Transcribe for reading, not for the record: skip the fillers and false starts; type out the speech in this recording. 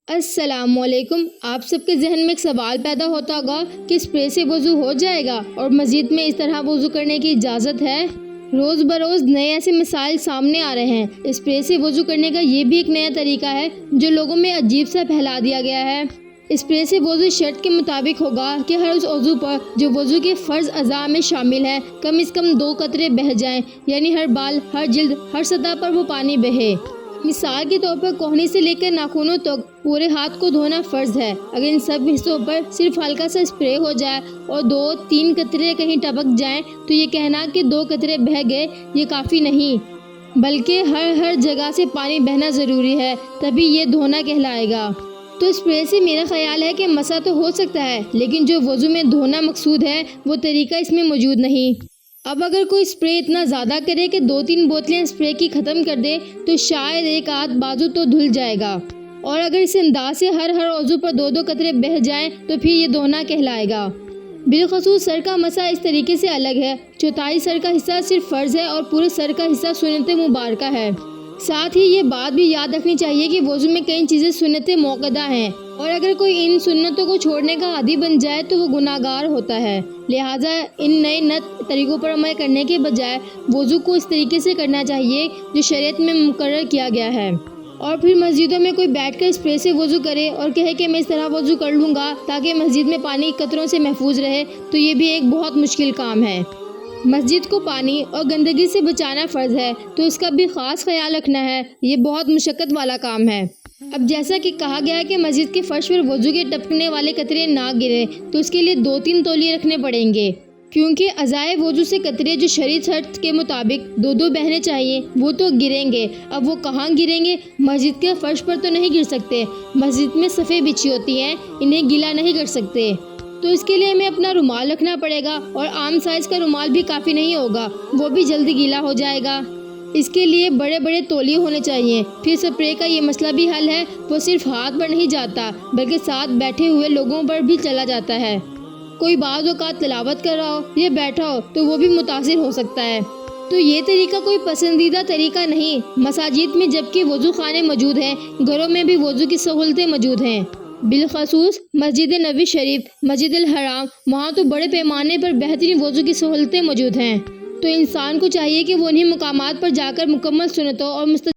السلام علیکم۔ آپ سب کے ذہن میں ایک سوال پیدا ہوتا ہوگا کہ اسپرے سے وضو ہو جائے گا اور مزید میں اس طرح وضو کرنے کی اجازت ہے؟ روز بروز نئے ایسے مسائل سامنے آ رہے ہیں۔ اسپرے سے وضو کرنے کا یہ بھی ایک نیا طریقہ ہے جو لوگوں میں عجیب سا پھیلا دیا گیا ہے۔ اسپرے سے وضو شرط کے مطابق ہوگا کہ ہر اس عضو پر جو وضو کے فرض اعضاء میں شامل ہے کم از کم 2 قطرے بہہ جائیں، یعنی ہر بال، ہر جلد، ہر سطح پر وہ پانی بہے۔ مثال کے طور پر کوہنی سے لے کر ناخنوں تک پورے ہاتھ کو دھونا فرض ہے۔ اگر ان سب حصوں پر صرف ہلکا سا اسپرے ہو جائے اور 2-3 قطرے کہیں ٹپک جائیں تو یہ کہنا کہ 2 قطرے بہہ گئے یہ کافی نہیں، بلکہ ہر جگہ سے پانی بہنا ضروری ہے، تبھی یہ دھونا کہلائے گا۔ تو اسپرے سے میرا خیال ہے کہ مسح تو ہو سکتا ہے، لیکن جو وضو میں دھونا مقصود ہے وہ طریقہ اس میں موجود نہیں۔ اب اگر کوئی اسپرے اتنا زیادہ کرے کہ 2-3 بوتلیں اسپرے کی ختم کر دے تو شاید ایک آدھ بازو تو دھل جائے گا، اور اگر اس انداز سے ہر عضو پر 2 قطرے بہہ جائیں تو پھر یہ دھونا کہلائے گا۔ بالخصوص سر کا مسح اس طریقے سے الگ ہے۔ چوتھائی سر کا حصہ صرف فرض ہے اور پورے سر کا حصہ سنت مبارکہ ہے۔ ساتھ ہی یہ بات بھی یاد رکھنی چاہیے کہ وضو میں کئی چیزیں سنت موقدہ ہیں، اور اگر کوئی ان سنتوں کو چھوڑنے کا عادی بن جائے تو وہ گناہ گار ہوتا ہے۔ لہٰذا ان نئے طریقوں پر عمل کرنے کے بجائے وضو کو اس طریقے سے کرنا چاہیے جو شریعت میں مقرر کیا گیا ہے۔ اور پھر مسجدوں میں کوئی بیٹھ کر اسپرے سے وضو کرے اور کہے کہ میں اس طرح وضو کر لوں گا تاکہ مسجد میں پانی قطروں سے محفوظ رہے، تو یہ بھی ایک بہت مشکل کام ہے۔ مسجد کو پانی اور گندگی سے بچانا فرض ہے، تو اس کا بھی خاص خیال رکھنا ہے۔ یہ بہت مشقت والا کام ہے۔ اب جیسا کہ کہا گیا ہے کہ مسجد کے فرش پر وضو کے ٹپکنے والے قطرے نہ گرے، تو اس کے لیے 2-3 تولیے رکھنے پڑیں گے، کیونکہ اعضائے وضو سے قطرے جو شرعی شرط کے مطابق 2 بہنے چاہیے وہ تو گریں گے۔ اب وہ کہاں گریں گے؟ مسجد کے فرش پر تو نہیں گر سکتے۔ مسجد میں صفیں بچھی ہوتی ہیں، انہیں گیلا نہیں کر سکتے، تو اس کے لیے ہمیں اپنا رومال رکھنا پڑے گا، اور عام سائز کا رومال بھی کافی نہیں ہوگا، وہ بھی جلدی گیلا ہو جائے گا۔ اس کے لیے بڑے بڑے تولیے ہونے چاہیے۔ پھر اسپرے کا یہ مسئلہ بھی حل ہے، وہ صرف ہاتھ پر نہیں جاتا بلکہ ساتھ بیٹھے ہوئے لوگوں پر بھی چلا جاتا ہے۔ کوئی بعض اوقات تلاوت کر رہا ہو یا بیٹھا ہو تو وہ بھی متاثر ہو سکتا ہے۔ تو یہ طریقہ کوئی پسندیدہ طریقہ نہیں۔ مساجد میں جبکہ وضو خانے موجود ہیں، گھروں میں بھی وضو کی سہولتیں موجود ہیں، بالخصوص مسجد نبوی شریف، مسجد الحرام، وہاں تو بڑے پیمانے پر بہترین وضو کی سہولتیں موجود ہیں۔ تو انسان کو چاہیے کہ وہ انہیں مقامات پر جا کر مکمل سنتوں اور